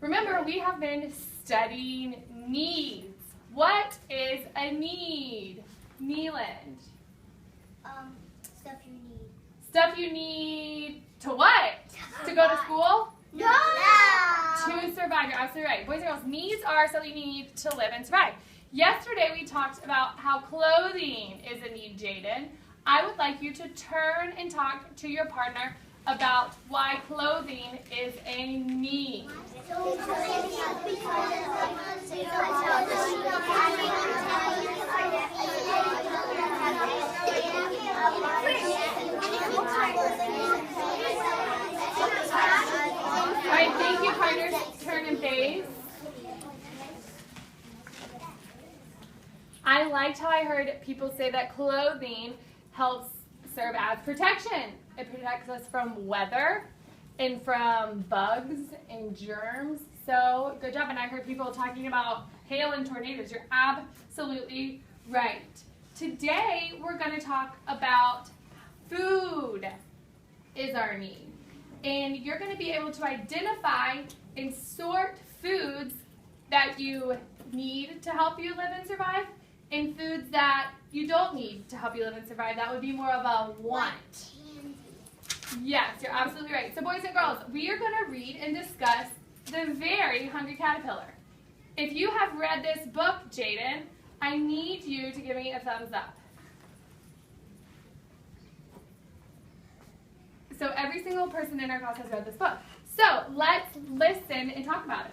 Remember, we have been studying needs. What is a need? Neeland. Stuff you need. Stuff you need to what? To go to school? No! To survive. You're absolutely right. Boys and girls, needs are something you need to live and survive. Yesterday we talked about how clothing is a need, Jaden. I would like you to turn and talk to your partner about why clothing is a need. All right, thank you, partners. Turn and face. I liked how I heard people say that clothing helps serve as protection. It protects us from weather and from bugs and germs. So good job. And I heard people talking about hail and tornadoes. You're absolutely right. Today we're going to talk about food is our need. And you're going to be able to identify and sort foods that you need to help you live and survive and foods that you don't need to help you live and survive. That would be more of a want. Yes, you're absolutely right. So boys and girls, we are going to read and discuss The Very Hungry Caterpillar. If you have read this book, Jaden, I need you to give me a thumbs up. So every single person in our class has read this book. So let's listen and talk about it.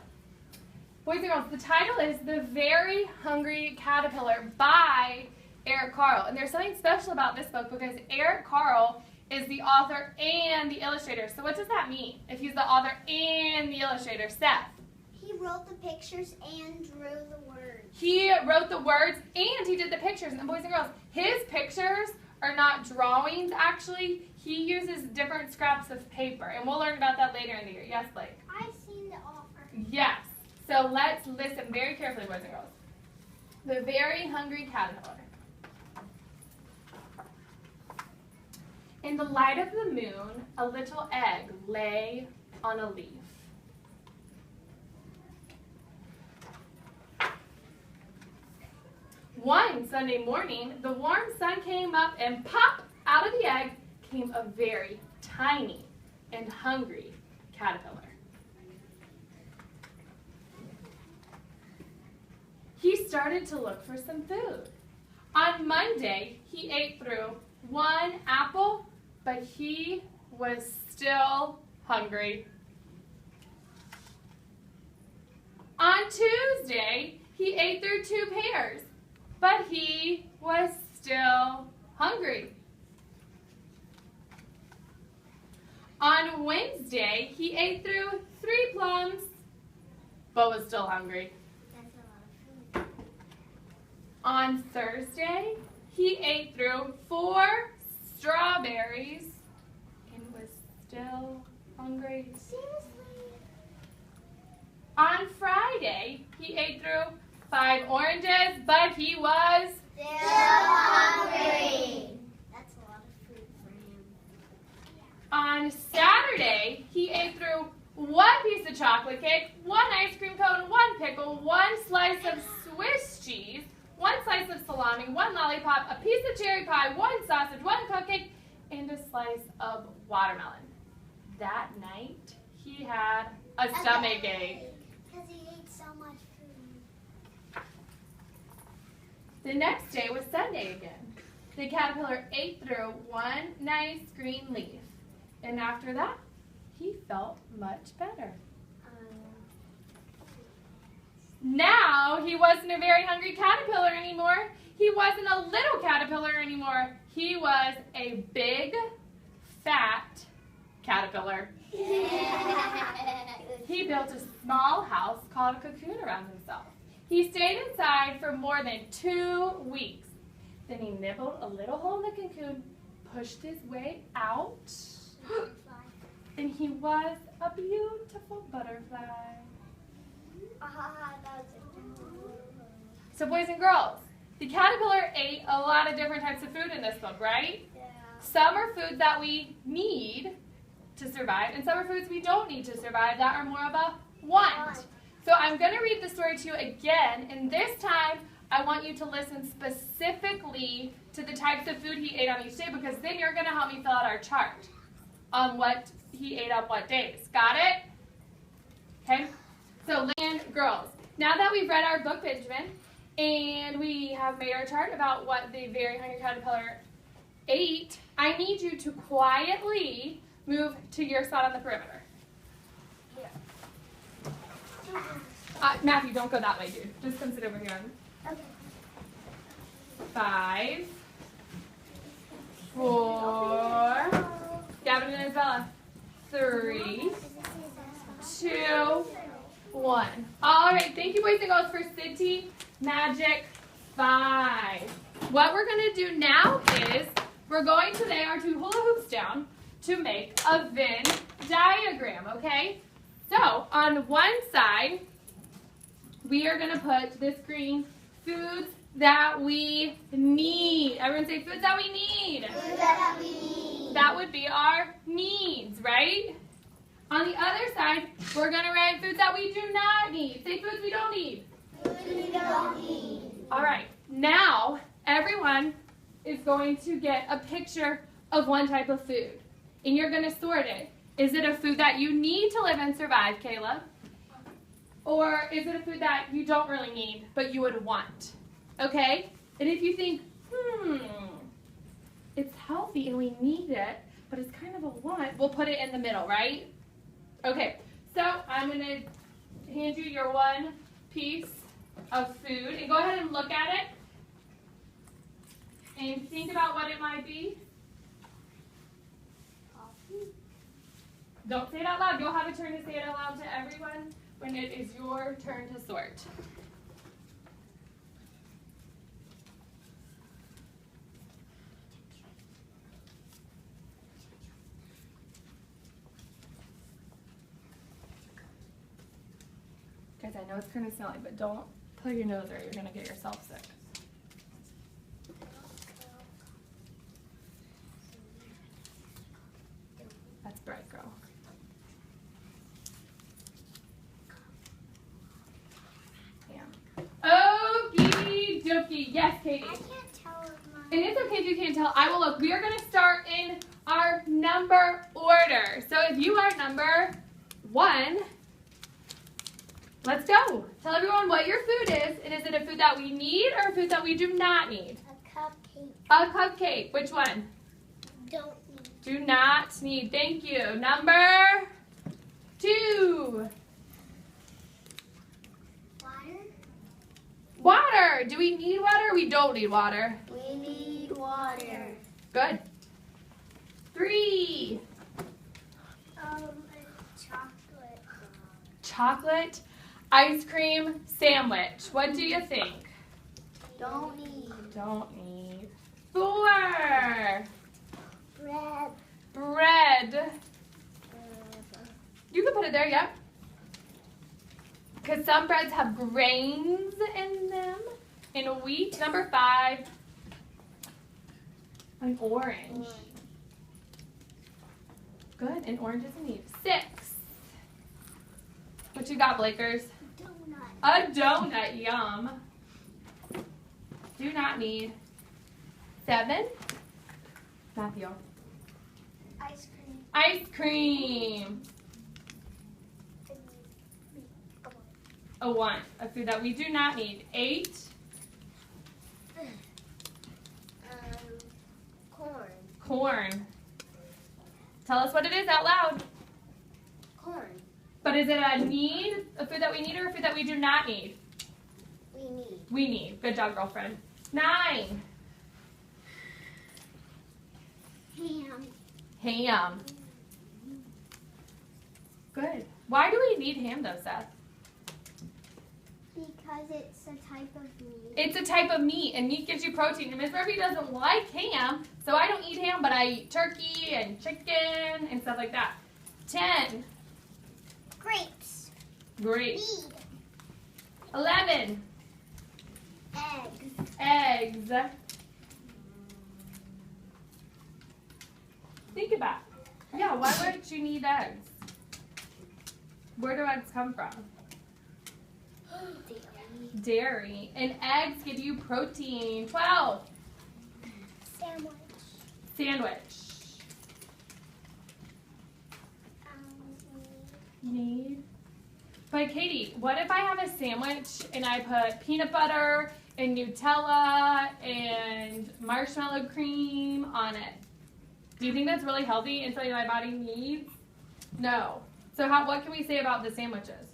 Boys and girls, the title is The Very Hungry Caterpillar by Eric Carle. And there's something special about this book because Eric Carle is the author and the illustrator. So what does that mean if he's the author and the illustrator? Steph? He wrote the pictures and drew the words. He wrote the words and he did the pictures. And boys and girls, his pictures are not drawings actually. He uses different scraps of paper. And we'll learn about that later in the year. Yes, Blake? I've seen the author. Yes. So let's listen very carefully, boys and girls. The Very Hungry Caterpillar. In the light of the moon, a little egg lay on a leaf. One Sunday morning, the warm sun came up and pop, out of the egg came a very tiny and hungry caterpillar. He started to look for some food. On Monday, he ate through one apple, but he was still hungry. On Tuesday, he ate through 2 pears, but he was still hungry. On Wednesday, he ate through 3 plums, but was still hungry. On Thursday, he ate through 4 strawberries and was still hungry. Seriously? On Friday, he ate through 5 oranges, but he was still hungry. That's a lot of food for him. On Saturday, he ate through 1 piece of chocolate cake, 1 ice cream cone, 1 pickle, 1 slice of Swiss cheese, 1 slice of salami, 1 lollipop, a piece of cherry pie, 1 sausage, 1 cupcake, and a slice of watermelon. That night, he had a stomach ache. Because he ate so much food. The next day was Sunday again. The caterpillar ate through 1 nice green leaf. And after that, he felt much better. Now he wasn't a very hungry caterpillar anymore. He wasn't a little caterpillar anymore. He was a big, fat caterpillar. He built a small house called a cocoon around himself. He stayed inside for more than 2 weeks. Then he nibbled a little hole in the cocoon, pushed his way out, and he was a beautiful butterfly. So boys and girls, the caterpillar ate a lot of different types of food in this book, right? Yeah. Some are foods that we need to survive, and some are foods we don't need to survive that are more of a Want. So I'm going to read the story to you again, and this time I want you to listen specifically to the types of food he ate on each day, because then you're going to help me fill out our chart on what he ate on what days. Got it? Okay? So, girls, now that we've read our book, Benjamin, and we have made our chart about what the very hungry caterpillar ate, I need you to quietly move to your spot on the perimeter. Matthew, don't go that way, dude. Just come sit over here. Okay. 5, 4, Gavin and Isabella. 3, 2, 1. All right, thank you, boys and girls, for City Magic 5. What we're going to do now is we're going to lay our 2 hula hoops down to make a Venn diagram, okay? So, on one side, we are going to put this green foods that we need. Everyone say foods that we need. Foods that we need. That would be our needs, right? On the other side, we're going to write foods that we do not need. Say foods we don't need. Foods we don't need. All right. Now, everyone is going to get a picture of one type of food. And you're going to sort it. Is it a food that you need to live and survive, Kayla? Or is it a food that you don't really need, but you would want? Okay? And if you think, it's healthy and we need it, but it's kind of a want, we'll put it in the middle, right? Okay, so I'm going to hand you your one piece of food, and go ahead and look at it, and think about what it might be. Don't say it out loud. You'll have a turn to say it out loud to everyone when it is your turn to sort. Guys, I know it's kind of smelly, but don't plug your nose or you're going to get yourself sick. That's bright, girl. Okie dokie. Yes, Katie. I can't tell if mine. And it's okay if you can't tell. I will look. We are going to start in our number order. So if you are number 1, let's go. Tell everyone what your food is. And is it a food that we need or a food that we do not need? A cupcake. A cupcake. Which one? Don't need. Do not need. Thank you. Number 2. Water. Do we need water or we don't need water? We need water. Good. 3. Chocolate. Chocolate ice cream sandwich. What do you think? Don't need. Don't need. 4. Bread. Bread. You can put it there, yep. Because some breads have grains in them. And wheat. Number 5. An orange. Good. An orange is a need. 6. What you got, Blakers? Donut. A donut. Yum. Do not need. 7. Matthew. Ice cream. Ice cream. A 1. A food that we do not need. 8. Corn. Corn. Tell us what it is out loud. Corn. But is it a need, a food that we need, or a food that we do not need? We need. We need. Good job, girlfriend. 9. Ham. Ham. Good. Why do we need ham though, Seth? Because it's a type of meat. It's a type of meat, and meat gives you protein. And Miss Murphy doesn't like ham, so I don't eat ham, but I eat turkey and chicken and stuff like that. 10. Grapes. Great. Meat. 11. Eggs. Eggs. Think about it. Yeah, why would you need eggs? Where do eggs come from? Dairy. And eggs give you protein. 12. Sandwich. Need. But Katie, what if I have a sandwich and I put peanut butter and Nutella and marshmallow cream on it? Do you think that's really healthy and something my body needs? No. So what can we say about the sandwiches?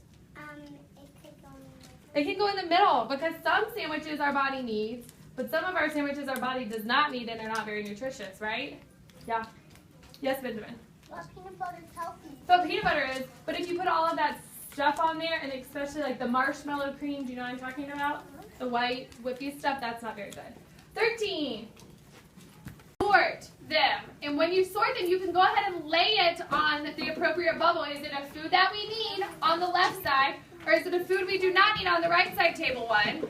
It can go in the middle because some sandwiches our body needs, but some of our sandwiches our body does not need and they're not very nutritious, right? Yeah. Yes, Benjamin? Well, peanut butter is healthy. So peanut butter is, but if you put all of that stuff on there, and especially like the marshmallow cream, do you know what I'm talking about? The white whippy stuff, that's not very good. 13. Sort them. And when you sort them, you can go ahead and lay it on the appropriate bubble. Is it a food that we need on the left side, or is it a food we do not need on the right side, table 1?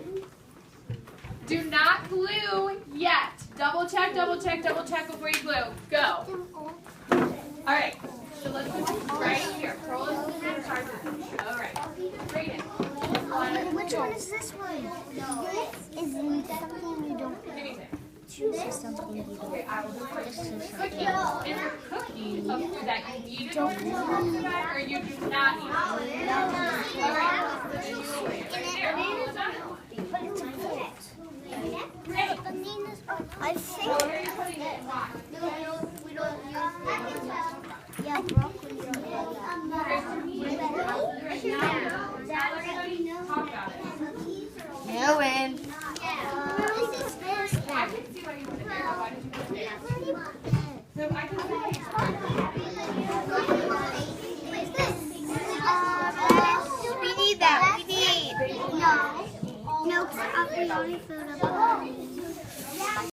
Do not glue yet. Double check before you glue. Go. All right. So let's put this right here. Pearl is all right. Great. Which one is this one? This is something you don't choose. Something you don't. Okay, I will do cookies. Is there cookies of food that you eat it or you do not eat it? All right. So then you will lay it right there. But it's a fruit. Great. I So think. where are you putting it? We don't use. Yeah, broccoli. Talk about it. No win. I can see why you put it there. Why did you put it there? So I can see. We need that. We need. No, 'cause I'll be only food.